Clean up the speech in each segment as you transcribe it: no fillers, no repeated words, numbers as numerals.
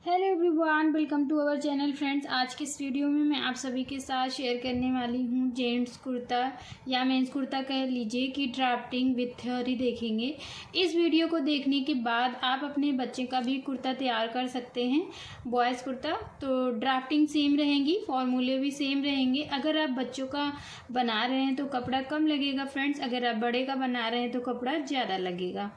Hello everyone, welcome to our channel friends. आज के इस वीडियो में मैं आप सभी के साथ शेयर करने वाली हूँ जेंट्स कुर्ता या मेंस कुर्ता कह लीजिए कि ड्राफ्टिंग विथ थ्योरी देखेंगे। इस वीडियो को देखने के बाद आप अपने बच्चे का भी कुर्ता तैयार कर सकते हैं, बॉयज़ कुर्ता। तो ड्राफ्टिंग सेम रहेंगी, फॉर्मूले भी सेम रहेंगे। अगर आप बच्चों का बना रहे हैं तो कपड़ा कम लगेगा फ्रेंड्स, अगर आप बड़े का बना रहे हैं तो कपड़ा ज़्यादा लगेगा।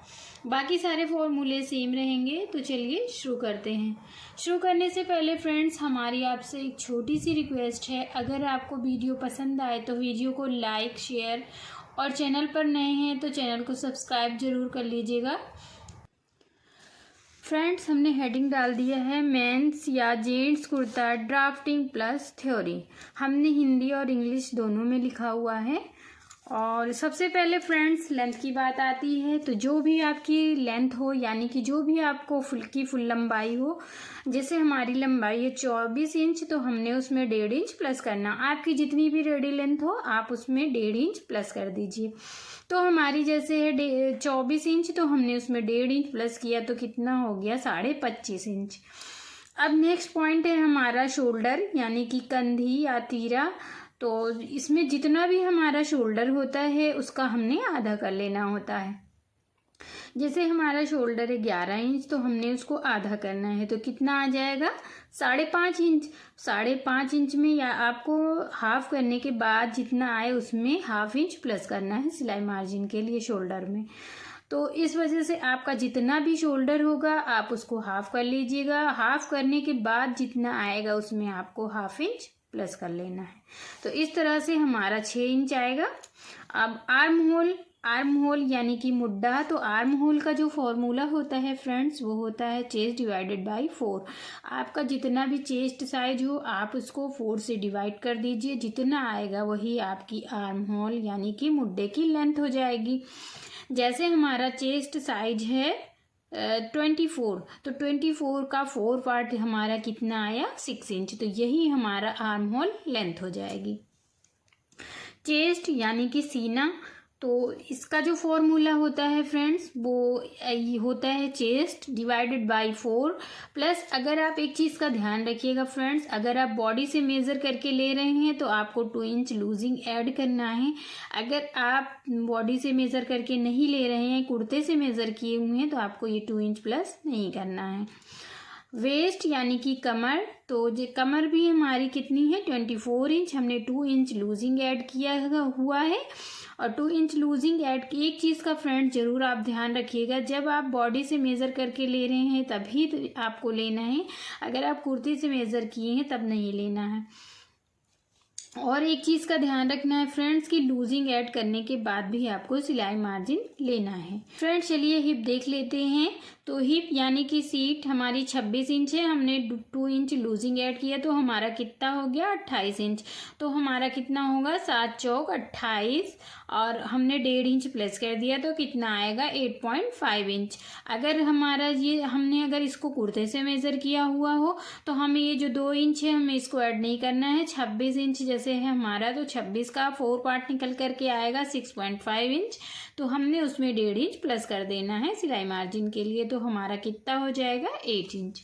बाकी सारे फॉर्मूले सेम रहेंगे। तो चलिए शुरू करते हैं। शुरू करने से पहले फ्रेंड्स हमारी आपसे एक छोटी सी रिक्वेस्ट है, अगर आपको वीडियो पसंद आए तो वीडियो को लाइक शेयर और चैनल पर नए हैं तो चैनल को सब्सक्राइब जरूर कर लीजिएगा। फ्रेंड्स हमने हेडिंग डाल दिया है मेंस या gents kurta drafting plus theory. हमने हिंदी और इंग्लिश दोनों में लिखा हुआ है। और सबसे पहले फ्रेंड्स लेंथ की बात आती है, तो जो भी आपकी लेंथ हो यानी कि जो भी आपको फुल लंबाई हो, जैसे हमारी लंबाई है 24 इंच तो हमने उसमें 1.5 इंच प्लस करना। आपकी जितनी भी रेडी लेंथ हो आप उसमें 1.5 इंच प्लस कर दीजिए। तो हमारी जैसे है 24 इंच तो हमने उसमें 1.5 इंच प्लस किया तो कितना हो गया 25.5 इंच। अब नेक्स्ट पॉइंट है हमारा शोल्डर यानी कि कंधी या तीरा। तो इसमें जितना भी हमारा शोल्डर होता है उसका हमने आधा कर लेना होता है। जैसे हमारा शोल्डर है 11 इंच तो हमने उसको आधा करना है तो कितना आ जाएगा 5.5 इंच। 5.5 इंच में या आपको हाफ करने के बाद जितना आए उसमें ½ इंच प्लस करना है सिलाई मार्जिन के लिए शोल्डर में। तो इस वजह से आपका जितना भी शोल्डर होगा आप उसको हाफ कर लीजिएगा। हाफ करने के बाद जितना आएगा उसमें आपको ½ इंच प्लस कर लेना है। तो इस तरह से हमारा 6 इंच आएगा। अब आर्म होल यानी कि मुड्ढा। तो आर्म होल का जो फॉर्मूला होता है फ्रेंड्स वो होता है चेस्ट डिवाइडेड बाय 4। आपका जितना भी चेस्ट साइज हो आप उसको 4 से डिवाइड कर दीजिए, जितना आएगा वही आपकी आर्म होल यानी कि मुड्ढे की लेंथ हो जाएगी। जैसे हमारा चेस्ट साइज है 24 तो 24 का 4 पार्ट हमारा कितना आया 6 इंच। तो यही हमारा आर्म होल लेंथ हो जाएगी। चेस्ट यानी कि सीना, तो इसका जो फॉर्मूला होता है फ्रेंड्स वो होता है चेस्ट डिवाइडेड बाय 4 प्लस। अगर आप एक चीज़ का ध्यान रखिएगा फ्रेंड्स, अगर आप बॉडी से मेज़र करके ले रहे हैं तो आपको 2 इंच लूजिंग ऐड करना है। अगर आप बॉडी से मेज़र करके नहीं ले रहे हैं, कुर्ते से मेज़र किए हुए हैं, तो आपको ये 2 इंच प्लस नहीं करना है। वेस्ट यानी कि कमर, तो जो कमर भी हमारी कितनी है 24 इंच, हमने 2 इंच लूजिंग ऐड किया हुआ है। और 2 इंच लूजिंग ऐड की एक चीज़ का फ्रेंड ज़रूर आप ध्यान रखिएगा, जब आप बॉडी से मेज़र करके ले रहे हैं तभी तो आपको लेना है, अगर आप कुर्ती से मेज़र किए हैं तब नहीं लेना है। और एक चीज़ का ध्यान रखना है फ्रेंड्स कि लूजिंग ऐड करने के बाद भी आपको सिलाई मार्जिन लेना है। फ्रेंड्स चलिए हिप देख लेते हैं। तो हिप यानी कि सीट हमारी 26 इंच है, हमने 2 इंच लूजिंग ऐड किया तो हमारा कितना हो गया 28 इंच। तो हमारा कितना होगा 7 चौक 28 और हमने 1.5 इंच प्लस कर दिया तो कितना आएगा 8.5 इंच। अगर हमारा ये हमने अगर इसको कुर्ते से मेज़र किया हुआ हो तो हमें ये जो 2 इंच है हमें इसको ऐड नहीं करना है। 26 इंच जैसे है हमारा तो 26 का 4 पार्ट निकल करके आएगा 6.5 इंच, तो हमने उसमें 1.5 इंच प्लस कर देना है सिलाई मार्जिन के लिए। तो हमारा कितना हो जाएगा 8 इंच।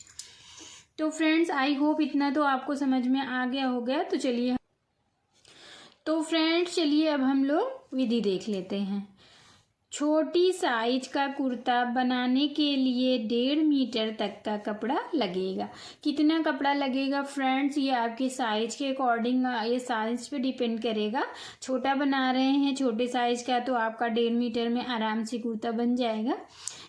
तो फ्रेंड्स आई होप इतना तो आपको समझ में आ गया होगा। तो फ्रेंड्स चलिए अब हम लोग विधि देख लेते हैं। छोटी साइज का कुर्ता बनाने के लिए 1.5 मीटर तक का कपड़ा लगेगा। कितना कपड़ा लगेगा फ्रेंड्स ये आपके साइज के अकॉर्डिंग ये साइज पे डिपेंड करेगा। छोटा बना रहे हैं छोटे साइज का तो आपका 1.5 मीटर में आराम से कुर्ता बन जाएगा।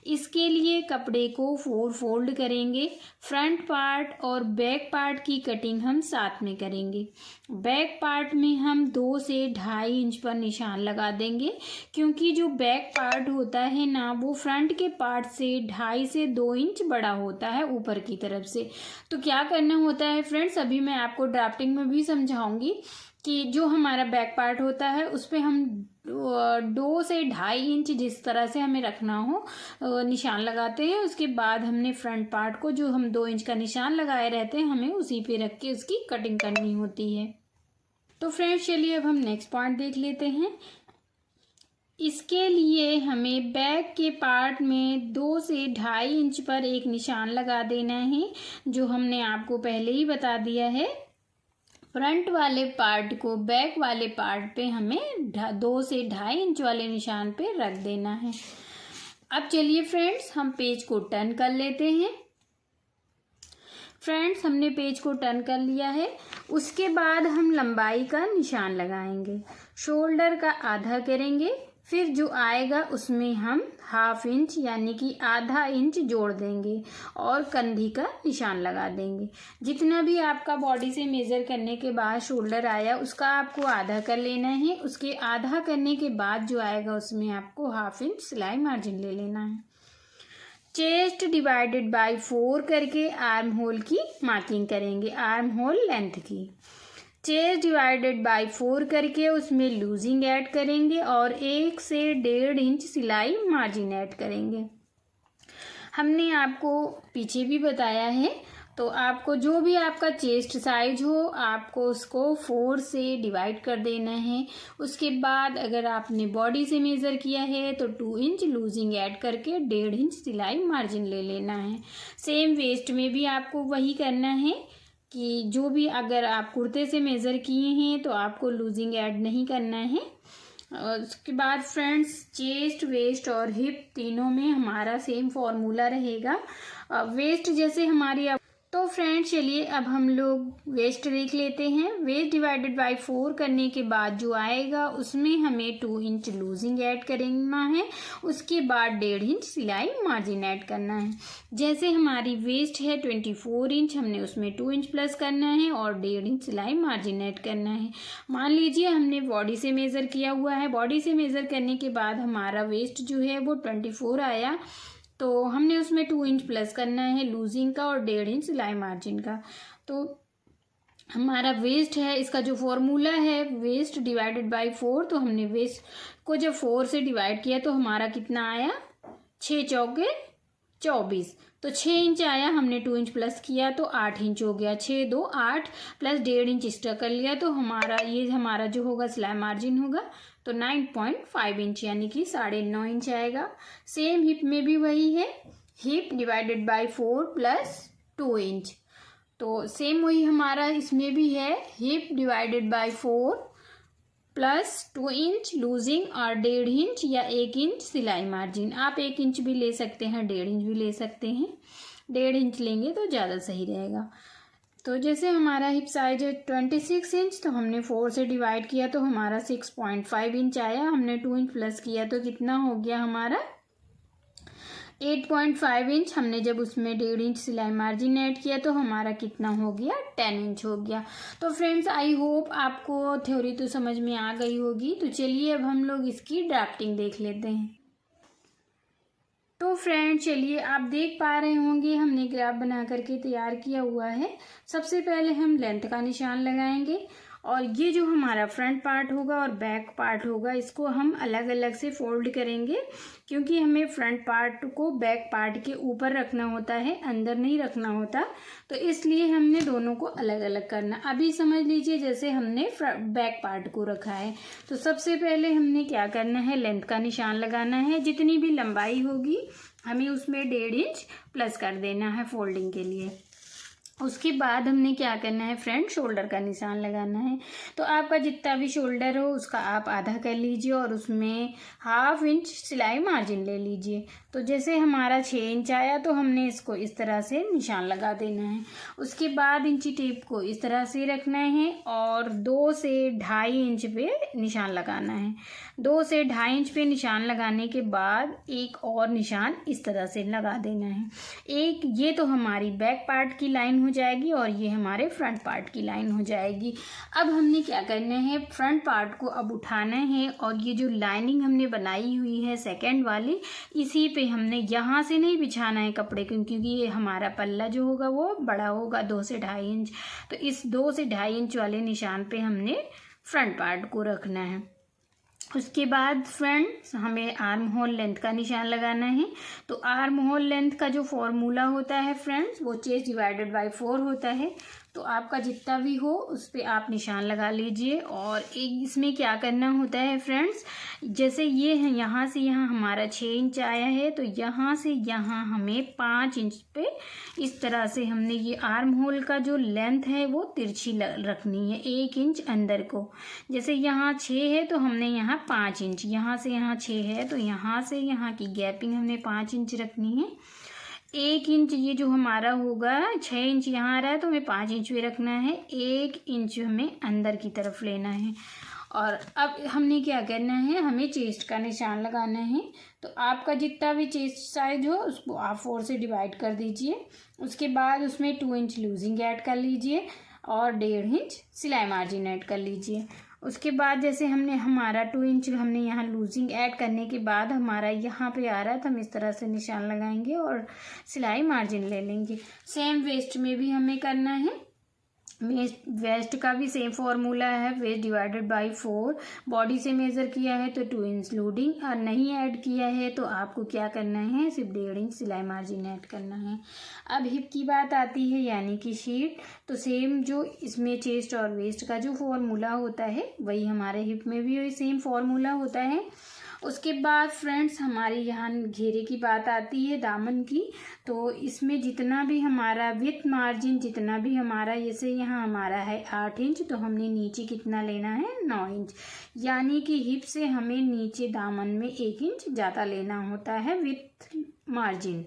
इसके लिए कपड़े को 4 फोल्ड करेंगे। फ्रंट पार्ट और बैक पार्ट की कटिंग हम साथ में करेंगे। बैक पार्ट में हम 2 से 2.5 इंच पर निशान लगा देंगे, क्योंकि जो बैक पार्ट होता है ना वो फ्रंट के पार्ट से 2.5 से 2 इंच बड़ा होता है ऊपर की तरफ से। तो क्या करना होता है फ्रेंड्स, अभी मैं आपको ड्राफ्टिंग में भी समझाऊंगी कि जो हमारा बैक पार्ट होता है उस पर हम 2 से 2.5 इंच जिस तरह से हमें रखना हो निशान लगाते हैं। उसके बाद हमने फ्रंट पार्ट को जो हम 2 इंच का निशान लगाए रहते हैं हमें उसी पे रख के उसकी कटिंग करनी होती है। तो फ्रेंड्स चलिए अब हम नेक्स्ट पॉइंट देख लेते हैं। इसके लिए हमें बैक के पार्ट में 2 से 2.5 इंच पर एक निशान लगा देना है, जो हमने आपको पहले ही बता दिया है। फ्रंट वाले पार्ट को बैक वाले पार्ट पे हमें 2 से 2.5 इंच वाले निशान पे रख देना है। अब चलिए फ्रेंड्स, हम पेज को टर्न कर लेते हैं। फ्रेंड्स, हमने पेज को टर्न कर लिया है। उसके बाद हम लंबाई का निशान लगाएंगे, शोल्डर का आधा करेंगे, फिर जो आएगा उसमें हम 1/2 इंच यानी कि आधा इंच जोड़ देंगे और कंधी का निशान लगा देंगे। जितना भी आपका बॉडी से मेज़र करने के बाद शोल्डर आया उसका आपको आधा कर लेना है। उसके आधा करने के बाद जो आएगा उसमें आपको 1/2 इंच सिलाई मार्जिन ले लेना है। चेस्ट डिवाइडेड बाय 4 करके आर्म होल की मार्किंग करेंगे, आर्म होल लेंथ की। चेस्ट डिवाइडेड बाय 4 करके उसमें लूजिंग ऐड करेंगे और 1 से 1.5 इंच सिलाई मार्जिन ऐड करेंगे। हमने आपको पीछे भी बताया है, तो आपको जो भी आपका चेस्ट साइज हो आपको उसको 4 से डिवाइड कर देना है। उसके बाद अगर आपने बॉडी से मेज़र किया है तो 2 इंच लूजिंग ऐड करके 1.5 इंच सिलाई मार्जिन ले लेना है। सेम वेस्ट में भी आपको वही करना है कि जो भी अगर आप कुर्ते से मेज़र किए हैं तो आपको लूजिंग ऐड नहीं करना है। उसके बाद फ्रेंड्स, चेस्ट, वेस्ट और हिप तीनों में हमारा सेम फॉर्मूला रहेगा। वेस्ट जैसे हमारी तो फ्रेंड्स चलिए अब हम लोग वेस्ट देख लेते हैं। वेस्ट डिवाइडेड बाय 4 करने के बाद जो आएगा उसमें हमें 2 इंच लूजिंग ऐड करना है। उसके बाद 1.5 इंच सिलाई मार्जिन ऐड करना है। जैसे हमारी वेस्ट है 24 इंच, हमने उसमें 2 इंच प्लस करना है और 1.5 इंच सिलाई मार्जिन ऐड करना है। मान लीजिए हमने बॉडी से मेज़र किया हुआ है, बॉडी से मेज़र करने के बाद हमारा वेस्ट जो है वो 24 आया, तो हमने उसमें 2 इंच प्लस करना है लूजिंग का और 1.5 इंच सिलाई मार्जिन का। तो हमारा वेस्ट है, इसका जो फॉर्मूला है वेस्ट डिवाइडेड बाय 4, तो हमने वेस्ट को जब 4 से डिवाइड किया तो हमारा कितना आया, 6 चौके 24, तो 6 इंच आया। हमने 2 इंच प्लस किया तो 8 इंच हो गया। 6 2 8 प्लस 1.5 इंच एक्स्ट्रा कर लिया तो हमारा जो होगा सिलाई मार्जिन होगा तो 9.5 इंच यानी कि 9.5 इंच आएगा। सेम हिप में भी वही है, hip divided by 4 plus 2 inch, तो सेम वही हमारा इसमें भी है, hip divided by 4 plus 2 inch losing और 1.5 इंच या 1 इंच सिलाई मार्जिन। आप 1 इंच भी ले सकते हैं, 1.5 इंच भी ले सकते हैं। 1.5 इंच लेंगे तो ज़्यादा सही रहेगा। तो जैसे हमारा हिप साइज है 26 इंच, तो हमने 4 से डिवाइड किया तो हमारा 6.5 इंच आया। हमने 2 इंच प्लस किया तो कितना हो गया हमारा 8.5 इंच। हमने जब उसमें 1.5 इंच सिलाई मार्जिन ऐड किया तो हमारा कितना हो गया 10 इंच हो गया। तो फ्रेंड्स आई होप आपको थ्योरी तो समझ में आ गई होगी। तो चलिए अब हम लोग इसकी ड्राफ्टिंग देख लेते हैं। तो फ्रेंड्स चलिए आप देख पा रहे होंगे हमने ग्राफ बना करके तैयार किया हुआ है। सबसे पहले हम लेंथ का निशान लगाएंगे और ये जो हमारा फ्रंट पार्ट होगा और बैक पार्ट होगा इसको हम अलग अलग से फोल्ड करेंगे, क्योंकि हमें फ्रंट पार्ट को बैक पार्ट के ऊपर रखना होता है, अंदर नहीं रखना होता, तो इसलिए हमने दोनों को अलग अलग करना। अभी समझ लीजिए जैसे हमने बैक पार्ट को रखा है, तो सबसे पहले हमने क्या करना है, लेंथ का निशान लगाना है। जितनी भी लंबाई होगी हमें उसमें 1.5 इंच प्लस कर देना है फोल्डिंग के लिए। उसके बाद हमने क्या करना है फ्रंट शोल्डर का निशान लगाना है। तो आपका जितना भी शोल्डर हो उसका आप आधा कर लीजिए और उसमें 1/2 इंच सिलाई मार्जिन ले लीजिए। तो जैसे हमारा 6 इंच आया तो हमने इसको इस तरह से निशान लगा देना है। उसके बाद इंची टेप को इस तरह से रखना है और 2 से 2.5 इंच पे निशान लगाना है। 2 से 2.5 इंच पे निशान लगाने के बाद एक और निशान इस तरह से लगा देना है। एक ये तो हमारी बैक पार्ट की लाइन हो जाएगी और ये हमारे फ्रंट पार्ट की लाइन हो जाएगी। अब हमने क्या करना है, फ्रंट पार्ट को अब उठाना है और ये जो लाइनिंग हमने बनाई हुई है सेकंड वाली, इसी पे हमने यहाँ से नहीं बिछाना है कपड़े को, क्योंकि ये हमारा पल्ला जो होगा वो बड़ा होगा 2 से 2.5 इंच। तो इस 2 से 2.5 इंच वाले निशान पे हमने फ्रंट पार्ट को रखना है। उसके बाद फ्रेंड्स हमें आर्म होल लेंथ का निशान लगाना है। तो आर्म होल लेंथ का जो फॉर्मूला होता है फ्रेंड्स वो चेस्ट डिवाइडेड बाय 4 होता है। तो आपका जितना भी हो उस पर आप निशान लगा लीजिए। और एक इसमें क्या करना होता है फ्रेंड्स, जैसे ये है यहाँ से यहाँ हमारा 6 इंच आया है, तो यहाँ से यहाँ हमें 5 इंच पे इस तरह से हमने ये आर्म होल का जो लेंथ है वो तिरछी रखनी है 1 इंच अंदर को। जैसे यहाँ 6 है तो हमने यहाँ 5 इंच, यहाँ से यहाँ 6 है तो यहाँ से यहाँ की गैपिंग हमने 5 इंच रखनी है। 1 इंच ये जो हमारा होगा, 6 इंच यहाँ आ रहा है तो हमें 5 इंच भी रखना है, 1 इंच हमें अंदर की तरफ लेना है। और अब हमने क्या करना है, हमें चेस्ट का निशान लगाना है। तो आपका जितना भी चेस्ट साइज हो उसको आप 4 से डिवाइड कर दीजिए। उसके बाद उसमें 2 इंच लूजिंग ऐड कर लीजिए और 1.5 इंच सिलाई मार्जिन ऐड कर लीजिए। उसके बाद जैसे हमने हमारा 2 इंच हमने यहाँ लूजिंग ऐड करने के बाद हमारा यहाँ पे आ रहा है तो हम इस तरह से निशान लगाएंगे और सिलाई मार्जिन ले लेंगे। सेम वेस्ट में भी हमें करना है। वेस्ट का भी सेम फॉर्मूला है, वेस्ट डिवाइडेड बाय 4। बॉडी से मेज़र किया है तो 2 इंच लूडिंग, और नहीं ऐड किया है तो आपको क्या करना है, सिर्फ 1.5 इंच सिलाई मार्जिन ऐड करना है। अब हिप की बात आती है यानी कि शीट, तो सेम जो इसमें चेस्ट और वेस्ट का जो फॉर्मूला होता है वही हमारे हिप में भी वही सेम फॉर्मूला होता है। उसके बाद फ्रेंड्स हमारी यहाँ घेरे की बात आती है, दामन की। तो इसमें जितना भी हमारा विथ मार्जिन जितना भी हमारा, जैसे यहाँ हमारा है 8 इंच तो हमने नीचे कितना लेना है 9 इंच, यानी कि हिप से हमें नीचे दामन में 1 इंच ज़्यादा लेना होता है विथ मार्जिन।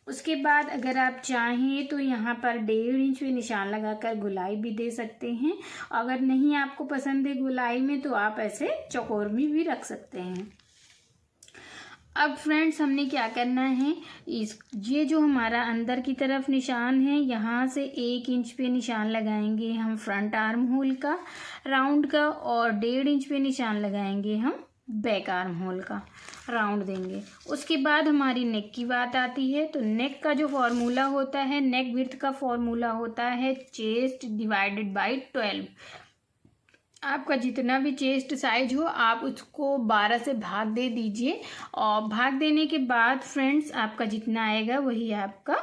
उसके बाद अगर आप चाहें तो यहाँ पर 1.5 इंच पे निशान लगाकर गुलाई भी दे सकते हैं। अगर नहीं आपको पसंद है गुलाई में तो आप ऐसे चौकोर में भी रख सकते हैं। अब फ्रेंड्स हमने क्या करना है, ये जो हमारा अंदर की तरफ निशान है यहाँ से 1 इंच पे निशान लगाएंगे हम फ्रंट आर्म होल का राउंड का, और 1.5 इंच पे निशान लगाएंगे हम बैक आर्म होल का राउंड देंगे। उसके बाद हमारी नेक की बात आती है। तो नेक का जो फॉर्मूला होता है, नेक विड्थ का फॉर्मूला होता है चेस्ट डिवाइडेड बाय 12। आपका जितना भी चेस्ट साइज हो आप उसको 12 से भाग दे दीजिए, और भाग देने के बाद फ्रेंड्स आपका जितना आएगा वही आपका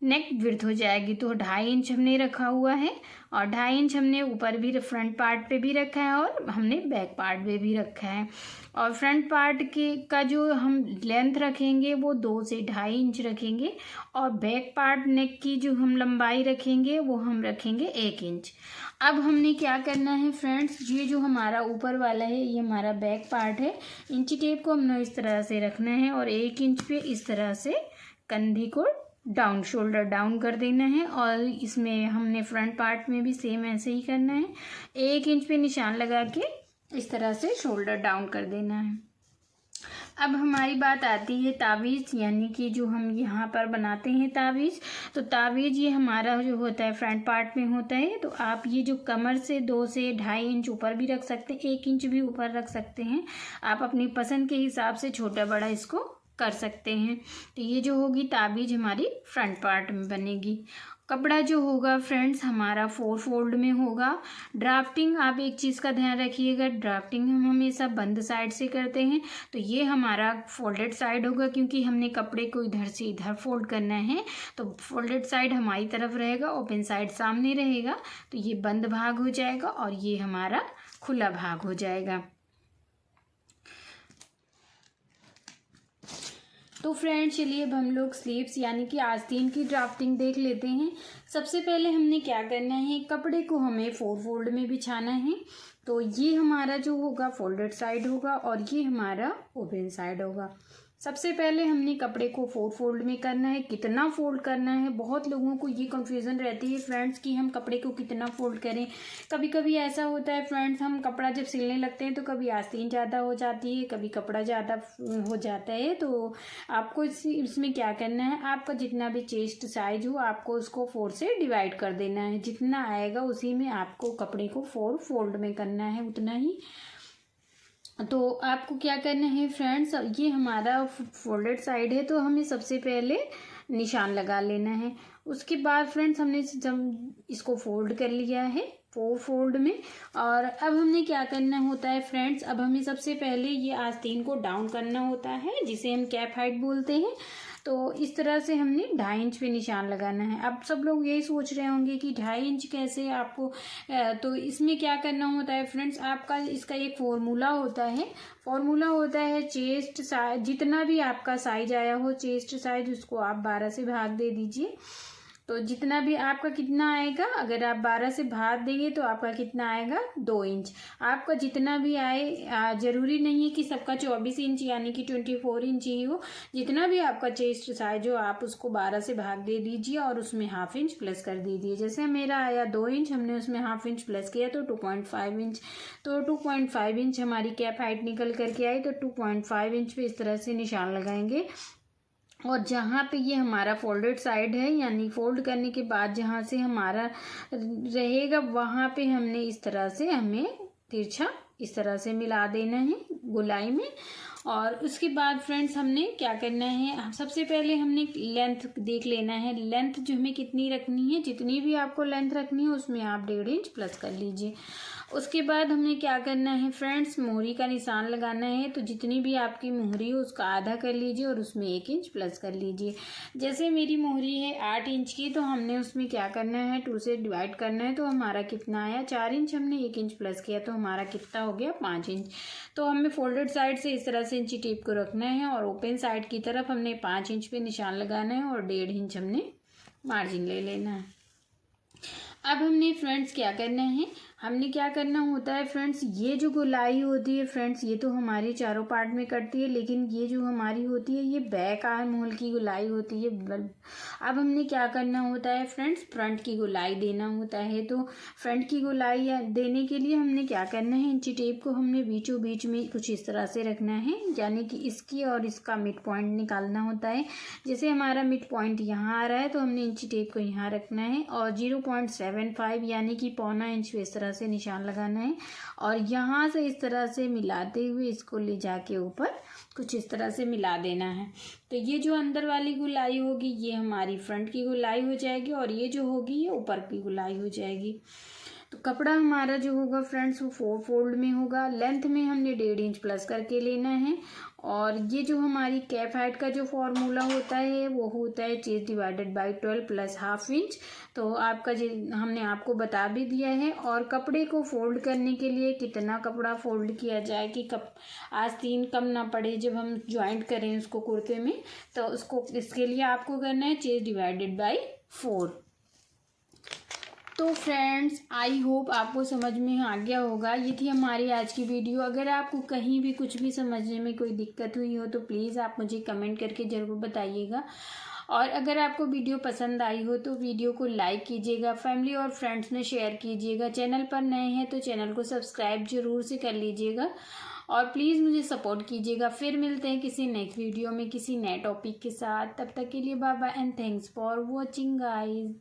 नेक विड्थ हो जाएगी। तो 2.5 इंच हमने रखा हुआ है, और 2.5 इंच हमने ऊपर भी फ्रंट पार्ट पे भी रखा है और हमने बैक पार्ट पे भी रखा है। और फ्रंट पार्ट का जो हम लेंथ रखेंगे वो 2 से 2.5 इंच रखेंगे, और बैक पार्ट नेक की जो हम लंबाई रखेंगे वो हम रखेंगे 1 इंच। अब हमने क्या करना है फ्रेंड्स, ये जो हमारा ऊपर वाला है ये हमारा बैक पार्ट है, इंची टेप को हमने इस तरह से रखना है और 1 इंच पे इस तरह से कंधे को डाउन, शोल्डर डाउन कर देना है। और इसमें हमने फ्रंट पार्ट में भी सेम ऐसे ही करना है, 1 इंच पे निशान लगा के इस तरह से शोल्डर डाउन कर देना है। अब हमारी बात आती है तावीज़, यानी कि जो हम यहाँ पर बनाते हैं तावीज़। तो तावीज़ ये हमारा जो होता है फ्रंट पार्ट में होता है। तो आप ये जो कमर से 2 से 2.5 इंच ऊपर भी रख सकते हैं, 1 इंच भी ऊपर रख सकते हैं। आप अपनी पसंद के हिसाब से छोटा बड़ा इसको कर सकते हैं। तो ये जो होगी ताबीज हमारी फ्रंट पार्ट में बनेगी। कपड़ा जो होगा फ्रेंड्स हमारा 4 फोल्ड में होगा। ड्राफ्टिंग आप एक चीज़ का ध्यान रखिएगा, ड्राफ्टिंग हम हमेशा बंद साइड से करते हैं। तो ये हमारा फोल्डेड साइड होगा, क्योंकि हमने कपड़े को इधर से इधर फोल्ड करना है। तो फोल्डेड साइड हमारी तरफ रहेगा, ओपन साइड सामने रहेगा। तो ये बंद भाग हो जाएगा और ये हमारा खुला भाग हो जाएगा। तो फ्रेंड्स चलिए अब हम लोग स्लीव्स यानी कि आस्तीन की ड्राफ्टिंग देख लेते हैं। सबसे पहले हमने क्या करना है, कपड़े को हमें 4 फोल्ड में बिछाना है। तो ये हमारा जो होगा फोल्डेड साइड होगा और ये हमारा ओपन साइड होगा। सबसे पहले हमने कपड़े को 4 फोल्ड में करना है। कितना फोल्ड करना है, बहुत लोगों को ये कंफ्यूजन रहती है फ्रेंड्स कि हम कपड़े को कितना फोल्ड करें। कभी कभी ऐसा होता है फ्रेंड्स, हम कपड़ा जब सिलने लगते हैं तो कभी आस्तीन ज़्यादा हो जाती है, कभी कपड़ा ज़्यादा हो जाता है। तो आपको इसमें क्या करना है, आपका जितना भी चेस्ट साइज हो आपको उसको 4 से डिवाइड कर देना है। जितना आएगा उसी में आपको कपड़े को 4 फोल्ड में करना है, उतना ही। तो आपको क्या करना है फ्रेंड्स, ये हमारा फोल्डेड साइड है तो हमें सबसे पहले निशान लगा लेना है। उसके बाद फ्रेंड्स हमने जब इसको फोल्ड कर लिया है 4 फोल्ड में, और अब हमने क्या करना होता है फ्रेंड्स, अब हमें सबसे पहले ये आस्तीन को डाउन करना होता है, जिसे हम कैप हाइट बोलते हैं। तो इस तरह से हमने 2.5 इंच पे निशान लगाना है। अब सब लोग यही सोच रहे होंगे कि 2.5 इंच कैसे आपको, तो इसमें क्या करना होता है फ्रेंड्स, आपका इसका एक फॉर्मूला होता है चेस्ट साइज, जितना भी आपका साइज आया हो चेस्ट साइज, उसको आप 12 से भाग दे दीजिए। तो जितना भी आपका कितना आएगा, अगर आप 12 से भाग देंगे तो आपका कितना आएगा 2 इंच। आपका जितना भी आए, जरूरी नहीं है कि सबका 24 इंच यानी कि 24 इंच ही हो। जितना भी आपका चेस्ट साइज हो आप उसको 12 से भाग दे दीजिए और उसमें 1/2 इंच प्लस कर दीजिए। जैसे मेरा आया 2 इंच, हमने उसमें 1/2 इंच प्लस किया तो 2.5 इंच। तो 2.5 इंच हमारी कैप हाइट निकल करके आई। तो 2.5 इंच पे इस तरह से निशान लगाएंगे और जहाँ पे ये हमारा फोल्डेड साइड है यानी फोल्ड करने के बाद जहाँ से हमारा रहेगा वहाँ पे हमने इस तरह से हमें तिरछा इस तरह से मिला देना है गोलाई में। और उसके बाद फ्रेंड्स हमने क्या करना है, सबसे पहले हमने लेंथ देख लेना है। लेंथ जो हमें कितनी रखनी है, जितनी भी आपको लेंथ रखनी है उसमें आप 1.5 इंच प्लस कर लीजिए। उसके बाद हमने क्या करना है फ्रेंड्स, मोहरी का निशान लगाना है। तो जितनी भी आपकी मोहरी हो उसका आधा कर लीजिए और उसमें 1 इंच प्लस कर लीजिए। जैसे मेरी मोहरी है 8 इंच की, तो हमने उसमें क्या करना है 2 से डिवाइड करना है। तो हमारा कितना आया 4 इंच, हमने 1 इंच प्लस किया तो हमारा कितना हो गया 5 इंच। तो हमें फोल्डेड साइड से इस तरह से इंची टेप को रखना है और ओपन साइड की तरफ हमने 5 इंच पे निशान लगाना है और 1.5 इंच हमने मार्जिन ले लेना है। अब हमने फ्रेंड्स क्या करना है, हमने क्या करना होता है फ्रेंड्स, ये जो गोलाई होती है फ्रेंड्स ये तो हमारी चारों पार्ट में कटती है, लेकिन ये जो हमारी होती है ये बैक आर्म होल की गोलाई होती है। अब हमने क्या करना होता है फ्रेंड्स, फ्रंट की गोलाई देना होता है। तो फ्रंट की गोलाई देने के लिए हमने क्या करना है, इंची टेप को हमने बीचों बीच में कुछ इस तरह से रखना है, यानी कि इसकी और इसका मिड पॉइंट निकालना होता है। जैसे हमारा मिड पॉइंट यहाँ आ रहा है तो हमने इंची टेप को यहाँ रखना है और 0.75 यानी कि 0.25 इंच इस तरह से निशान लगाना है और यहाँ से इस तरह से मिलाते हुए इसको ले जाके ऊपर कुछ इस तरह से मिला देना है। तो ये जो अंदर वाली गोलाई होगी ये हमारी फ्रंट की गोलाई हो जाएगी और ये जो होगी ये ऊपर की गोलाई हो जाएगी। तो कपड़ा हमारा जो होगा फ्रेंड्स वो 4 फोल्ड में होगा। लेंथ में हमने 1.5 इंच प्लस करके लेना है और ये जो हमारी कैप हाइट का जो फॉर्मूला होता है वो होता है chest divided by 12 plus 1/2 inch. तो आपका हमने आपको बता भी दिया है। और कपड़े को फोल्ड करने के लिए कितना कपड़ा फोल्ड किया जाए कि आस्तीन कम ना पड़े जब हम ज्वाइंट करें उसको कुर्ते में, तो उसको इसके लिए आपको करना है चेस्ट डिवाइडेड बाय 4। तो फ्रेंड्स आई होप आपको समझ में आ गया होगा। ये थी हमारी आज की वीडियो। अगर आपको कहीं भी कुछ भी समझने में कोई दिक्कत हुई हो तो प्लीज़ आप मुझे कमेंट करके ज़रूर बताइएगा। और अगर आपको वीडियो पसंद आई हो तो वीडियो को लाइक कीजिएगा, फैमिली और फ्रेंड्स में शेयर कीजिएगा। चैनल पर नए हैं तो चैनल को सब्सक्राइब जरूर से कर लीजिएगा और प्लीज़ मुझे सपोर्ट कीजिएगा। फिर मिलते हैं किसी नेक्स्ट वीडियो में किसी नए टॉपिक के साथ। तब तक के लिए bye bye and thanks for watching guys.